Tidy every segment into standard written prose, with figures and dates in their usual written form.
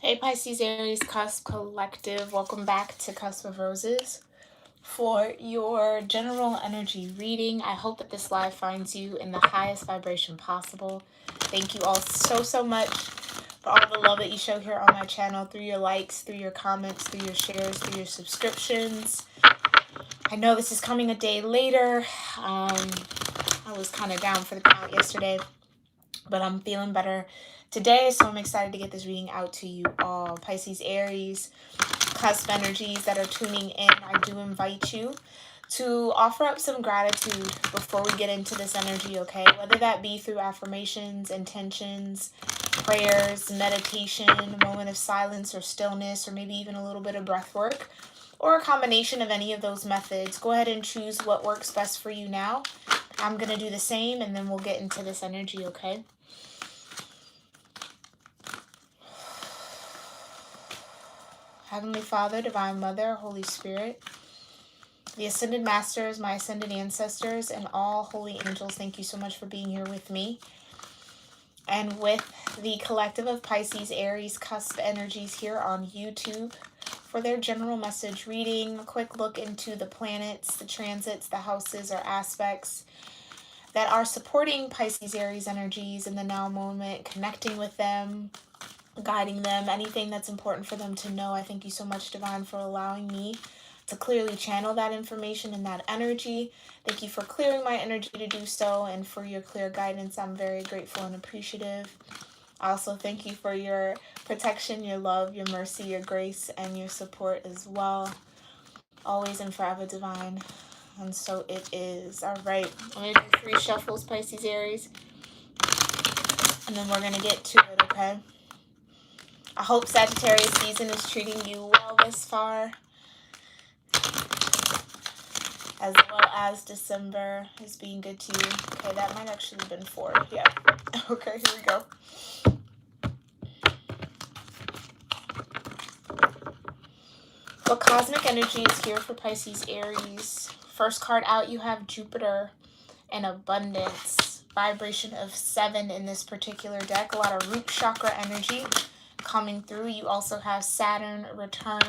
Hey Pisces Aries Cusp Collective, welcome back to Cusp of Roses for your general energy reading. I hope that this live finds you in the highest vibration possible. Thank you all so much for all the love that you show here on my channel, through your likes, through your comments, through your shares, through your subscriptions. I know this is coming a day later. I was kind of down for the count yesterday, but I'm feeling better today, so I'm excited to get this reading out to you all. Pisces, Aries, cusp energies that are tuning in, I do invite you to offer up some gratitude before we get into this energy, okay? Whether that be through affirmations, intentions, prayers, meditation, a moment of silence or stillness, or maybe even a little bit of breath work, or a combination of any of those methods. Go ahead and choose what works best for you now. I'm going to do the same, and then we'll get into this energy, okay? Heavenly Father, Divine Mother, Holy Spirit, the Ascended Masters, my Ascended Ancestors, and all holy angels, thank you so much for being here with me and with the collective of Pisces, Aries, cusp energies here on YouTube for their general message reading, a quick look into the planets, the transits, the houses, or aspects that are supporting Pisces, Aries energies in the now moment, connecting with them, guiding them, anything that's important for them to know. I thank you so much, Divine, for allowing me to clearly channel that information and that energy. Thank you for clearing my energy to do so, and for your clear guidance. I'm very grateful and appreciative. I also thank you for your protection, your love, your mercy, your grace, and your support as well. Always and forever, Divine. And so it is. All right, I'm going to do 3 shuffles, Pisces, Aries, and then we're going to get to it, okay? I hope Sagittarius season is treating you well this far, as well as December is being good to you. Okay, that might actually have been 4. Yeah. Okay, here we go. Well, cosmic energy is here for Pisces, Aries. First card out, you have Jupiter and abundance. Vibration of 7 in this particular deck. A lot of root chakra energy coming through. You also have Saturn, return,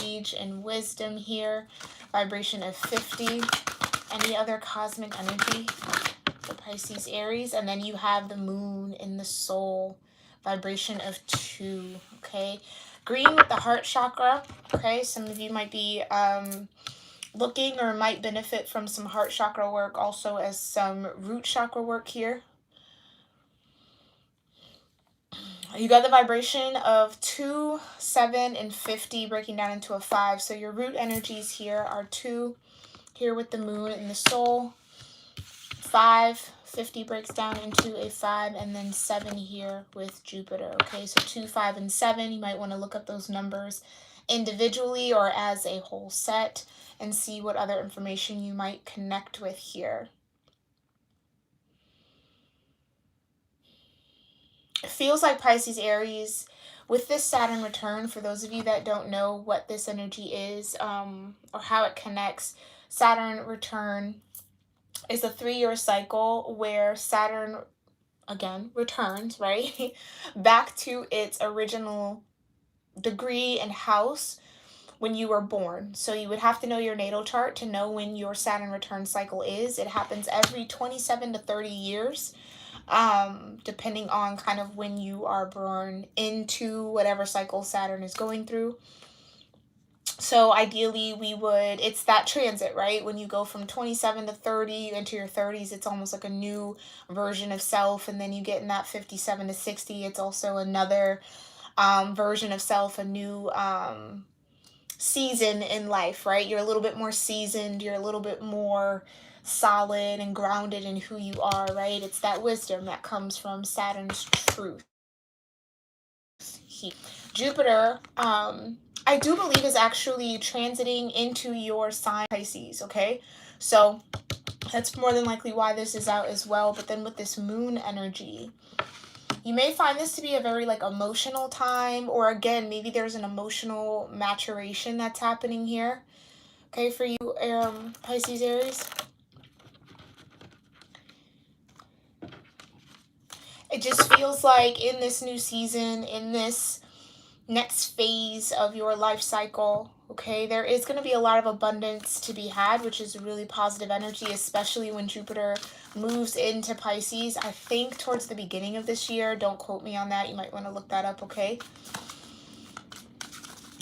age, and wisdom here. Vibration of 50. Any other cosmic energy for Pisces, Aries? And then you have the moon in the soul. Vibration of 2. Okay. Green with the heart chakra. Okay. Some of you might be looking or might benefit from some heart chakra work, also as some root chakra work here. You got the vibration of 2, 7, and 50 breaking down into a 5. So your root energies here are 2 here with the moon and the soul. 5, 50 breaks down into a 5, and then 7 here with Jupiter. Okay, so 2, 5, and 7. You might want to look up those numbers individually or as a whole set and see what other information you might connect with here. It feels like Pisces, Aries, with this Saturn return, for those of you that don't know what this energy is or how it connects, Saturn return is a 3-year cycle where Saturn, again, returns, right, back to its original degree and house when you were born. So you would have to know your natal chart to know when your Saturn return cycle is. It happens every 27 to 30 years. Depending on kind of when you are born into whatever cycle Saturn is going through. So ideally it's that transit, right? When you go from 27 to 30 into your 30s, it's almost like a new version of self. And then you get in that 57 to 60, it's also another version of self, a new season in life, right? You're a little bit more seasoned, you're a little bit more solid and grounded in who you are, right? It's that wisdom that comes from Saturn's truth. Jupiter, I do believe, is actually transiting into your sign, Pisces, okay? So that's more than likely why this is out as well. But then with this moon energy, you may find this to be a very emotional time, or again, maybe there's an emotional maturation that's happening here. Okay, for you, Pisces, Aries. It just feels like in this new season, in this next phase of your life cycle. Okay, there is going to be a lot of abundance to be had, which is really positive energy, especially when Jupiter moves into Pisces. I think towards the beginning of this year. Don't quote me on that. You might want to look that up, okay?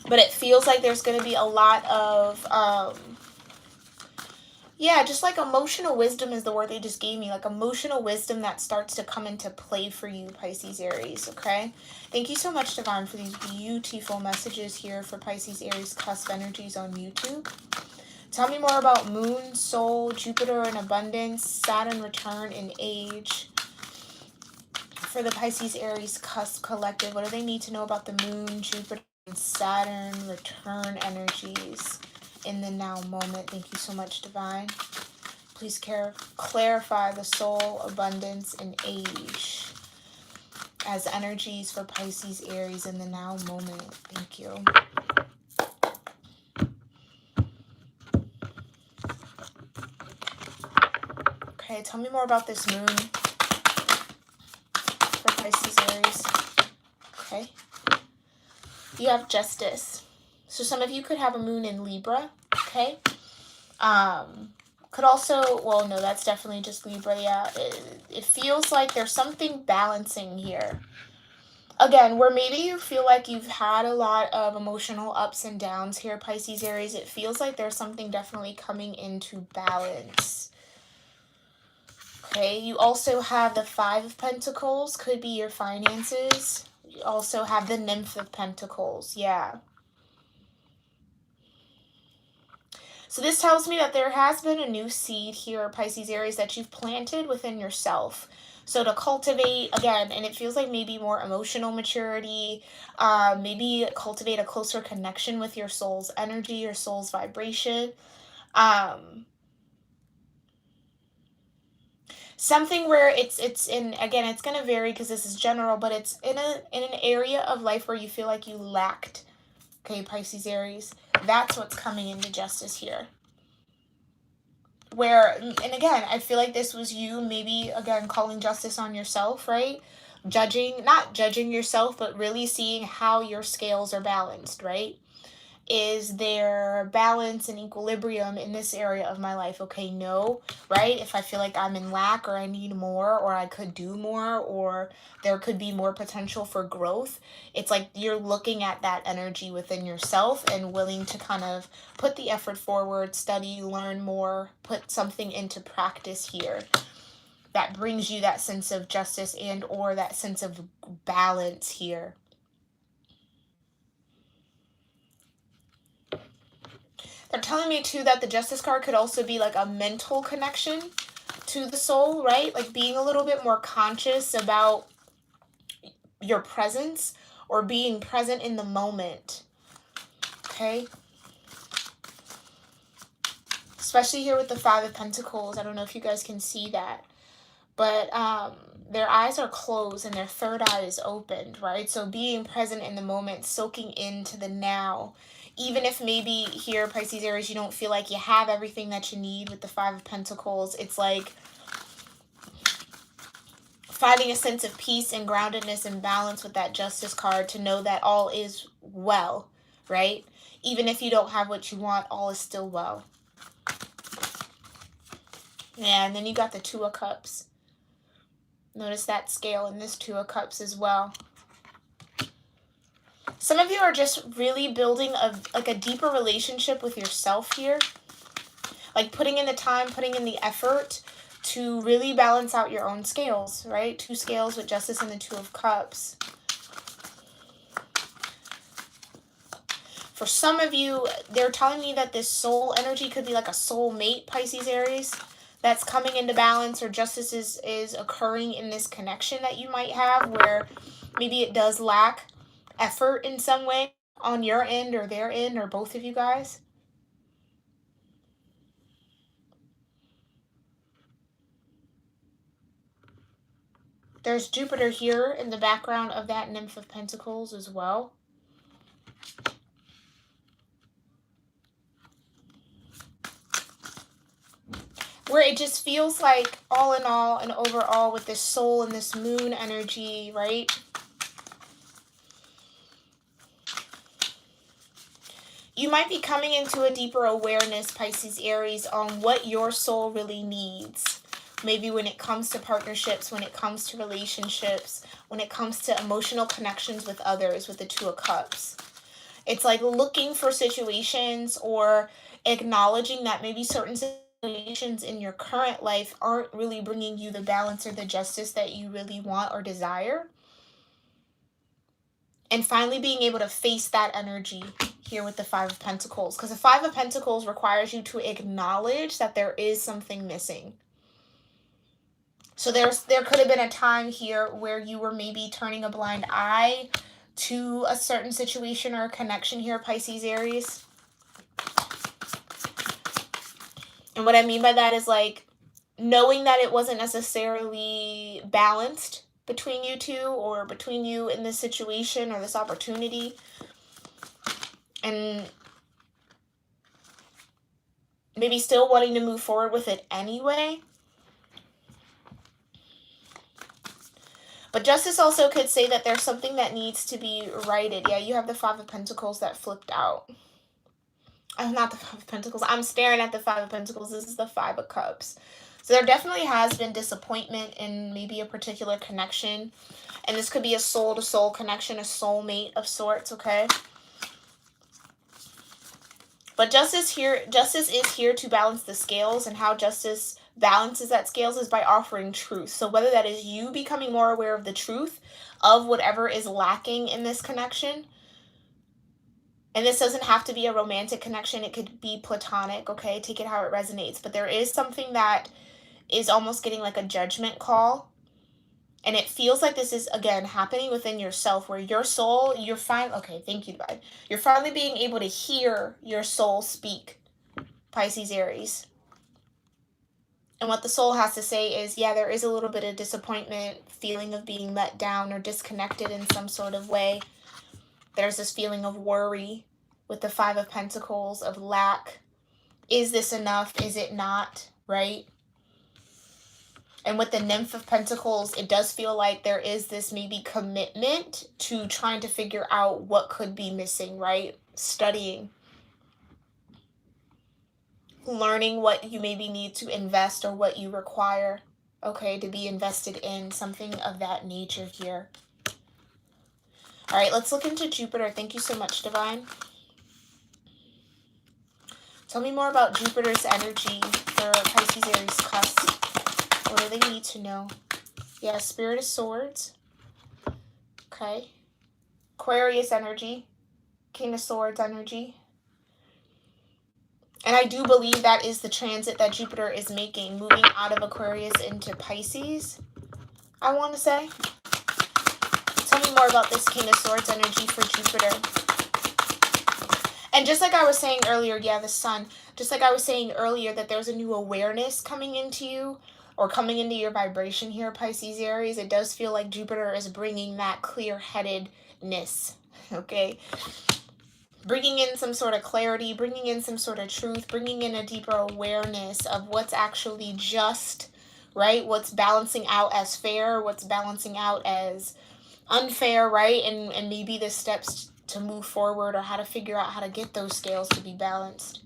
But it feels like there's going to be a lot of yeah, just like emotional wisdom is the word they just gave me. Like emotional wisdom that starts to come into play for you, Pisces, Aries, okay? Thank you so much, Divine, for these beautiful messages here for Pisces, Aries, cusp energies on YouTube. Tell me more about Moon, Soul, Jupiter in abundance, Saturn return in age. For the Pisces, Aries, cusp collective, what do they need to know about the Moon, Jupiter, and Saturn return energies in the now moment? Thank you so much, Divine. Please clarify the soul, abundance, and age as energies for Pisces, Aries in the now moment. Thank you. Okay, tell me more about this moon for Pisces, Aries. Okay. You have justice. So some of you could have a moon in Libra, okay? Could also, well, no, that's definitely just Libra, yeah. It feels like there's something balancing here. Again, where maybe you feel like you've had a lot of emotional ups and downs here, Pisces, Aries, it feels like there's something definitely coming into balance. Okay, you also have the Five of Pentacles, could be your finances. You also have the Nymph of Pentacles, yeah. So this tells me that there has been a new seed here, Pisces, Aries, that you've planted within yourself. So to cultivate, again, and it feels like maybe more emotional maturity, maybe cultivate a closer connection with your soul's energy, your soul's vibration. Something where it's in, again, it's going to vary because this is general, but it's in an area of life where you feel like you lacked. Okay, Pisces, Aries, that's what's coming into justice here. Where, and again, I feel like this was you maybe, again, calling justice on yourself, right? Not judging yourself, but really seeing how your scales are balanced, right? Is there balance and equilibrium in this area of my life? Okay, no, right? If I feel like I'm in lack or I need more or I could do more or there could be more potential for growth, it's like you're looking at that energy within yourself and willing to kind of put the effort forward, study, learn more, put something into practice here that brings you that sense of justice and or that sense of balance here. They're telling me too that the Justice card could also be like a mental connection to the soul, right? Like being a little bit more conscious about your presence or being present in the moment. Okay? Especially here with the Five of Pentacles. I don't know if you guys can see that. But their eyes are closed and their third eye is opened, right? So being present in the moment, soaking into the now. Even if maybe here, Pisces, Aries, you don't feel like you have everything that you need with the Five of Pentacles. It's like finding a sense of peace and groundedness and balance with that Justice card to know that all is well, right? Even if you don't have what you want, all is still well. Yeah, and then you got the Two of Cups. Notice that scale in this Two of Cups as well. Some of you are just really building a deeper relationship with yourself here. Like putting in the time, putting in the effort to really balance out your own scales, right? Two scales with Justice and the Two of Cups. For some of you, they're telling me that this soul energy could be like a soul mate, Pisces, Aries, that's coming into balance, or justice is occurring in this connection that you might have where maybe it does lack effort in some way on your end or their end or both of you guys. There's Jupiter here in the background of that Nymph of Pentacles as well. Where it just feels like all in all and overall with this soul and this moon energy, right? you might be coming into a deeper awareness, Pisces, Aries, on what your soul really needs. Maybe when it comes to partnerships, when it comes to relationships, when it comes to emotional connections with others, with the Two of Cups. It's like looking for situations or acknowledging that maybe certain situations in your current life aren't really bringing you the balance or the justice that you really want or desire. And finally being able to face that energy here with the Five of Pentacles. Because the Five of Pentacles requires you to acknowledge that there is something missing. So there could have been a time here where you were maybe turning a blind eye to a certain situation or a connection here, Pisces, Aries. And what I mean by that is like knowing that it wasn't necessarily balanced between you two or between you in this situation or this opportunity. And maybe still wanting to move forward with it anyway. But justice also could say that there's something that needs to be righted. Yeah, you have the Five of Pentacles that flipped out. Not the Five of Pentacles. I'm staring at the Five of Pentacles. This is the Five of Cups. So there definitely has been disappointment in maybe a particular connection. And this could be a soul-to-soul connection, a soulmate of sorts, okay? But justice is here to balance the scales, and how justice balances that scales is by offering truth. So whether that is you becoming more aware of the truth of whatever is lacking in this connection, and this doesn't have to be a romantic connection, it could be platonic, okay? Take it how it resonates. But there is something that is almost getting like a judgment call. And it feels like this is, again, happening within yourself, where your soul, okay, thank you, Divine. You're finally being able to hear your soul speak, Pisces, Aries. And what the soul has to say is, yeah, there is a little bit of disappointment, feeling of being let down or disconnected in some sort of way. There's this feeling of worry with the Five of Pentacles, of lack. Is this enough? Is it not? Right? And with the Nymph of Pentacles, it does feel like there is this maybe commitment to trying to figure out what could be missing, right? Studying. Learning what you maybe need to invest or what you require, okay, to be invested in, something of that nature here. All right, let's look into Jupiter. Thank you so much, Divine. Tell me more about Jupiter's energy for Pisces, Aries, cusp. What do they need to know? Yeah, Spirit of Swords. Okay. Aquarius energy. King of Swords energy. And I do believe that is the transit that Jupiter is making, moving out of Aquarius into Pisces, I want to say. Tell me more about this King of Swords energy for Jupiter. And just like I was saying earlier, yeah, the Sun. Just like I was saying earlier that there's a new awareness coming into you, or coming into your vibration here, Pisces, Aries. It does feel like Jupiter is bringing that clear-headedness, okay? Bringing in some sort of clarity, bringing in some sort of truth, bringing in a deeper awareness of what's actually just, right? What's balancing out as fair, what's balancing out as unfair, right? And maybe the steps to move forward, or how to figure out how to get those scales to be balanced.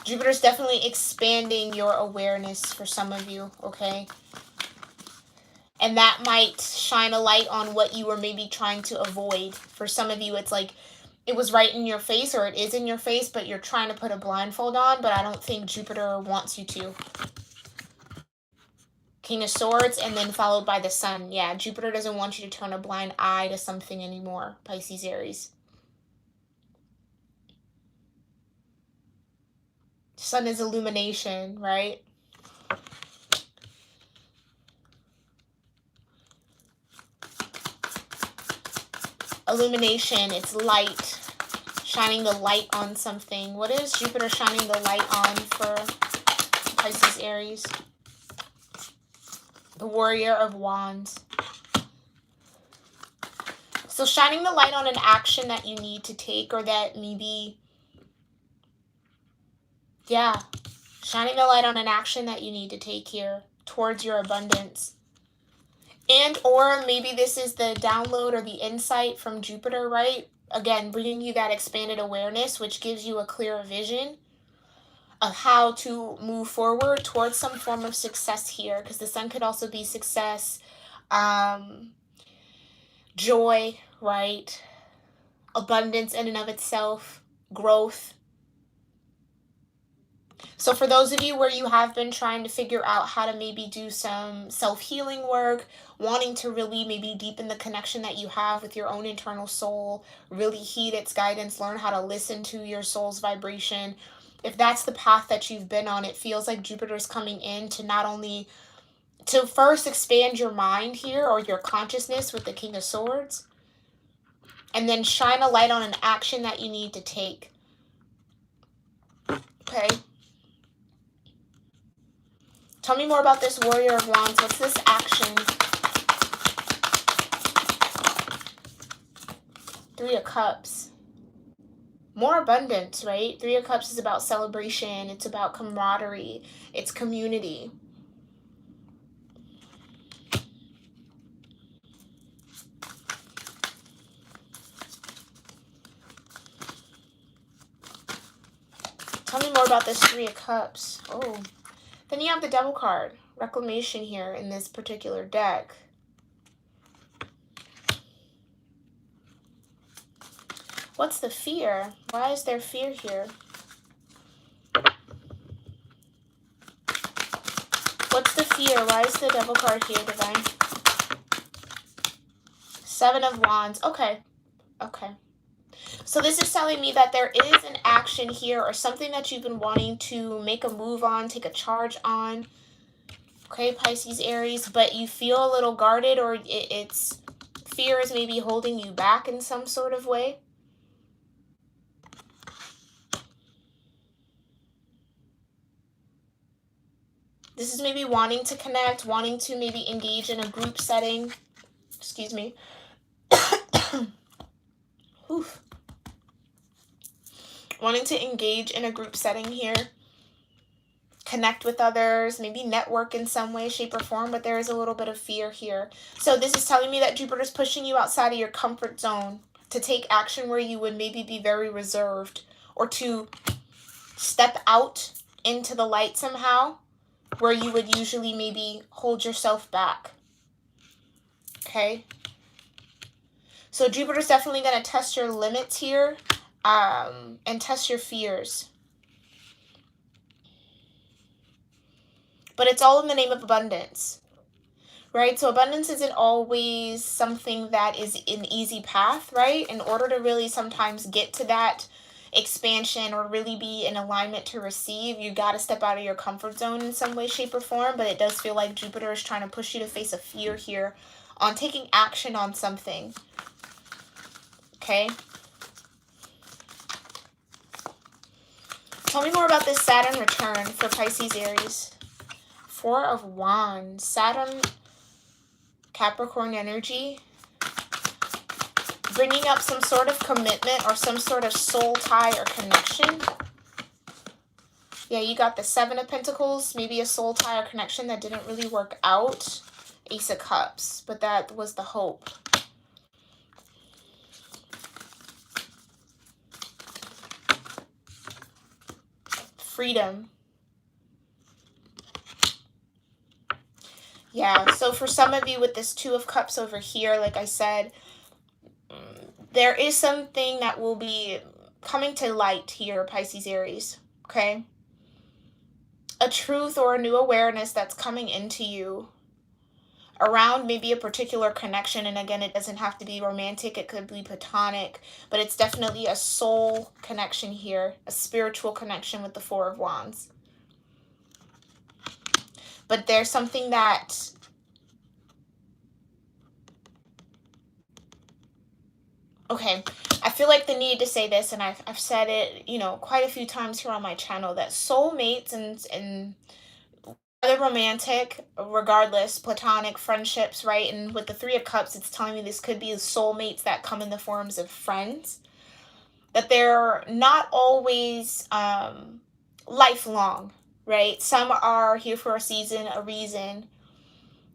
Jupiter's definitely expanding your awareness for some of you, okay? And that might shine a light on what you were maybe trying to avoid. For some of you, it's like it was right in your face, or it is in your face, but you're trying to put a blindfold on, but I don't think Jupiter wants you to. King of Swords, and then followed by the Sun. Yeah, Jupiter doesn't want you to turn a blind eye to something anymore, Pisces, Aries. Sun is illumination, right? Illumination, it's light. Shining the light on something. What is Jupiter shining the light on for Pisces, Aries? The Warrior of Wands. So shining the light on an action that you need to take, or that maybe, yeah, shining the light on an action that you need to take here towards your abundance. And or maybe this is the download or the insight from Jupiter, right? Again, bringing you that expanded awareness, which gives you a clearer vision of how to move forward towards some form of success here, because the sun could also be success, joy, right? Abundance in and of itself, growth. So for those of you where you have been trying to figure out how to maybe do some self-healing work, wanting to really maybe deepen the connection that you have with your own internal soul, really heed its guidance, learn how to listen to your soul's vibration. If that's the path that you've been on, it feels like Jupiter's coming in to not only to first expand your mind here or your consciousness with the King of Swords, and then shine a light on an action that you need to take. Okay? Tell me more about this Warrior of Wands. What's this action? Three of Cups. More abundance, right? Three of Cups is about celebration. It's about camaraderie. It's community. Tell me more about this Three of Cups. Oh. Then you have the Devil card. Reclamation here in this particular deck. What's the fear? Why is there fear here? What's the fear? Why is the Devil card here, Divine? Seven of Wands. Okay. Okay. So this is telling me that there is an action here or something that you've been wanting to make a move on, take a charge on. Okay, Pisces, Aries, but you feel a little guarded, or it's fear is maybe holding you back in some sort of way. This is maybe wanting to connect, wanting to maybe engage in a group setting. Excuse me. Oof. Wanting to engage in a group setting here. Connect with others, maybe network in some way, shape, or form, but there is a little bit of fear here. So this is telling me that Jupiter's pushing you outside of your comfort zone to take action where you would maybe be very reserved, or to step out into the light somehow where you would usually maybe hold yourself back. Okay? So Jupiter's definitely going to test your limits here, and test your fears. But it's all in the name of abundance, right? So abundance isn't always something that is an easy path, right? In order to really sometimes get to that expansion or really be in alignment to receive, you got to step out of your comfort zone in some way, shape, or form. But it does feel like Jupiter is trying to push you to face a fear here on taking action on something. Okay? Tell me more about this Saturn return for Pisces, Aries. Four of Wands. Saturn, Capricorn energy. Bringing up some sort of commitment or some sort of soul tie or connection. Yeah, you got the Seven of Pentacles. Maybe a soul tie or connection that didn't really work out. Ace of Cups. But that was the hope. Freedom. Yeah, so for some of you with this Two of Cups over here, like I said, there is something that will be coming to light here, Pisces, Aries, okay? A truth or a new awareness that's coming into you around maybe a particular connection. And again, it doesn't have to be romantic. It could be platonic, but it's definitely a soul connection here, a spiritual connection with the Four of Wands. But there's something that okay, I feel like the need to say this, and I've said it, you know, quite a few times here on my channel, that soulmates and whether romantic, regardless, platonic friendships, right? And with the Three of Cups, it's telling me this could be soulmates that come in the forms of friends. That they're not always lifelong, right? Some are here for a season, a reason,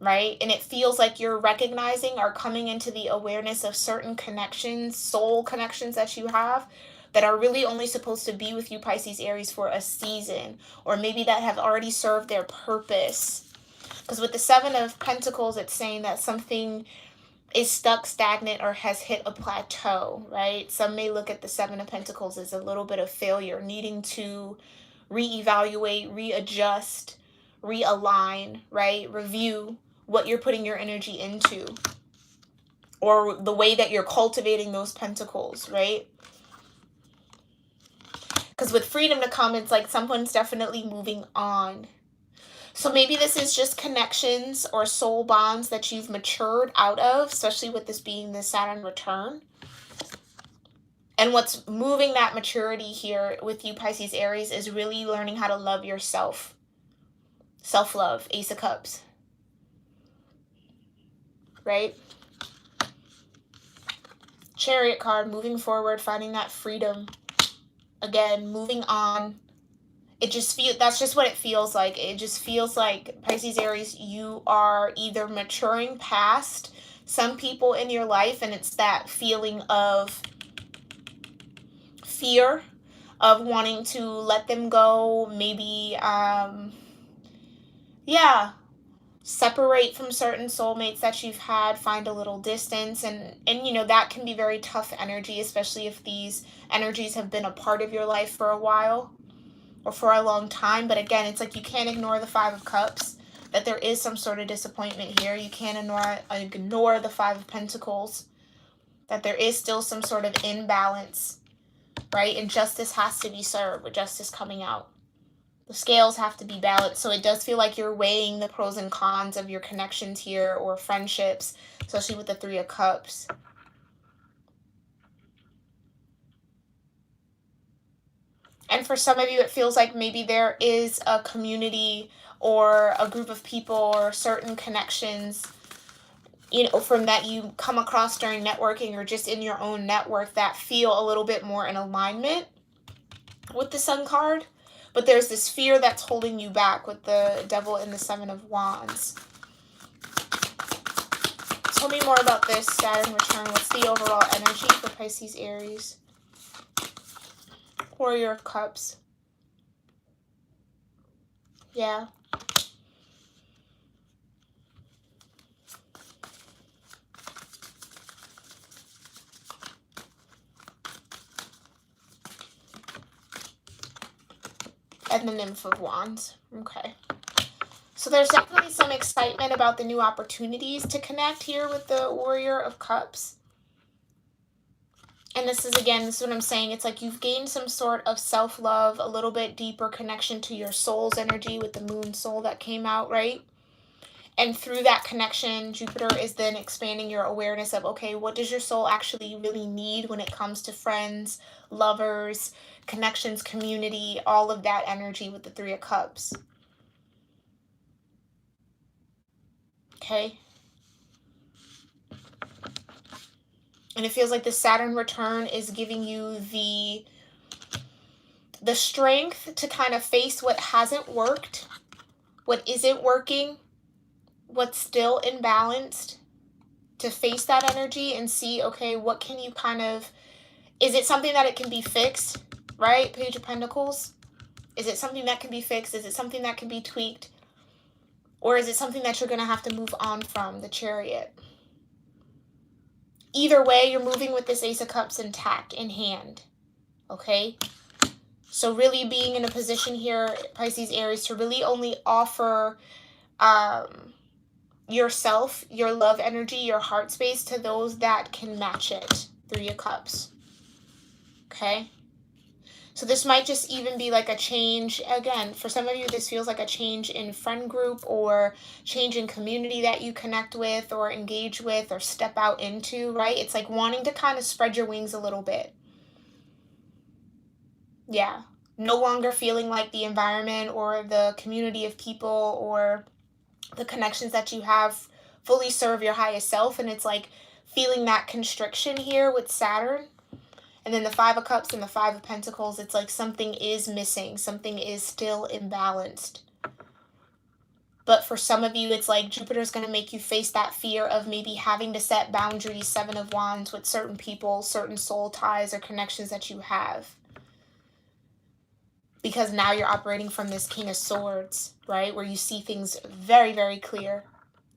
right? And it feels like you're recognizing or coming into the awareness of certain connections, soul connections that you have that are really only supposed to be with you, Pisces, Aries, for a season, or maybe that have already served their purpose. Because with the Seven of Pentacles, it's saying that something is stuck, stagnant, or has hit a plateau, right? Some may look at the Seven of Pentacles as a little bit of failure, needing to reevaluate, readjust, realign, right? Review what you're putting your energy into, or the way that you're cultivating those pentacles, right? Because with freedom to come, it's like someone's definitely moving on. So maybe this is just connections or soul bonds that you've matured out of, especially with this being the Saturn return. And what's moving that maturity here with you, Pisces, Aries, is really learning how to love yourself. Self-love, Ace of Cups. Right? Chariot card, moving forward, finding that freedom. Again, moving on. It just feels, that's just what it feels like. It just feels like, Pisces, Aries, you are either maturing past some people in your life, and it's that feeling of fear of wanting to let them go, maybe separate from certain soulmates that you've had, find a little distance, and you know, that can be very tough energy, especially if these energies have been a part of your life for a while or for a long time. But again, it's like you can't ignore the Five of Cups, that there is some sort of disappointment here. You can't ignore the Five of Pentacles, that there is still some sort of imbalance, right? And justice has to be served, with justice coming out. The scales have to be balanced. So it does feel like you're weighing the pros and cons of your connections here, or friendships, especially with the Three of Cups. And for some of you, it feels like maybe there is a community or a group of people or certain connections, you know, from that you come across during networking or just in your own network that feel a little bit more in alignment with the Sun card. But there's this fear that's holding you back with the Devil and the Seven of Wands. Tell me more about this Saturn return. What's the overall energy for Pisces, Aries? Warrior of Cups. Yeah. And the Nymph of Wands. Okay. So there's definitely some excitement about the new opportunities to connect here with the Warrior of Cups. And this is, again, this is what I'm saying. It's like you've gained some sort of self-love, a little bit deeper connection to your soul's energy with the Moon soul that came out, right? And through that connection, Jupiter is then expanding your awareness of, okay, what does your soul actually really need when it comes to friends, lovers, connections, community, all of that energy with the Three of Cups. Okay. And it feels like the Saturn return is giving you the strength to kind of face what hasn't worked, what isn't working, what's still imbalanced, to face that energy and see, okay, what can you kind of, is it something that it can be fixed, right? Page of Pentacles. Is it something that can be fixed? Is it something that can be tweaked? Or is it something that you're going to have to move on from, the Chariot? Either way, you're moving with this Ace of Cups intact, in hand. Okay? So really being in a position here, Pisces, Aries, to really only offer yourself, your love energy, your heart space to those that can match it. Three of Cups. Okay? So this might just even be like a change. Again, for some of you, this feels like a change in friend group or change in community that you connect with or engage with or step out into, right? It's like wanting to kind of spread your wings a little bit. Yeah. No longer feeling like the environment or the community of people or the connections that you have fully serve your highest self. And it's like feeling that constriction here with Saturn. And then the Five of Cups and the Five of Pentacles, it's like something is missing. Something is still imbalanced. But for some of you, it's like Jupiter's going to make you face that fear of maybe having to set boundaries, Seven of Wands, with certain people, certain soul ties or connections that you have. Because now you're operating from this King of Swords, right? Where you see things very, very clear.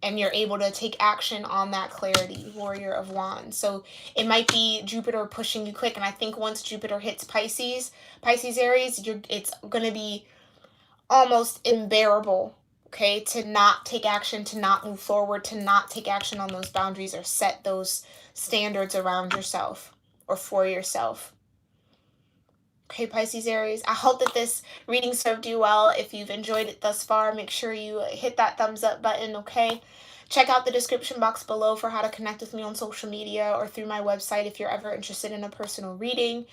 And you're able to take action on that clarity, Warrior of Wands. So it might be Jupiter pushing you quick. And I think once Jupiter hits Pisces, Aries, it's going to be almost unbearable, okay, to not take action, to not move forward, to not take action on those boundaries or set those standards around yourself or for yourself. Okay, Pisces, Aries, I hope that this reading served you well. If you've enjoyed it thus far, make sure you hit that thumbs up button, okay? Check out the description box below for how to connect with me on social media or through my website if you're ever interested in a personal reading.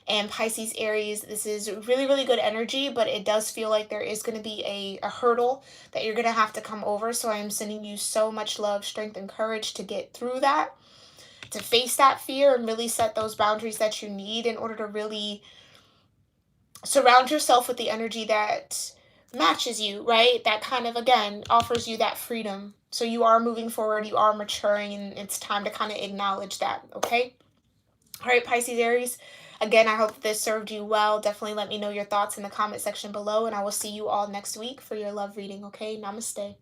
And Pisces, Aries, this is really, really good energy, but it does feel like there is going to be a hurdle that you're going to have to come over. So I am sending you so much love, strength, and courage to get through that, to face that fear and really set those boundaries that you need in order to really surround yourself with the energy that matches you, right? That kind of, again, offers you that freedom. So you are moving forward, you are maturing, and it's time to kind of acknowledge that, okay? All right, Pisces, Aries. Again, I hope this served you well. Definitely let me know your thoughts in the comment section below, and I will see you all next week for your love reading, okay? Namaste.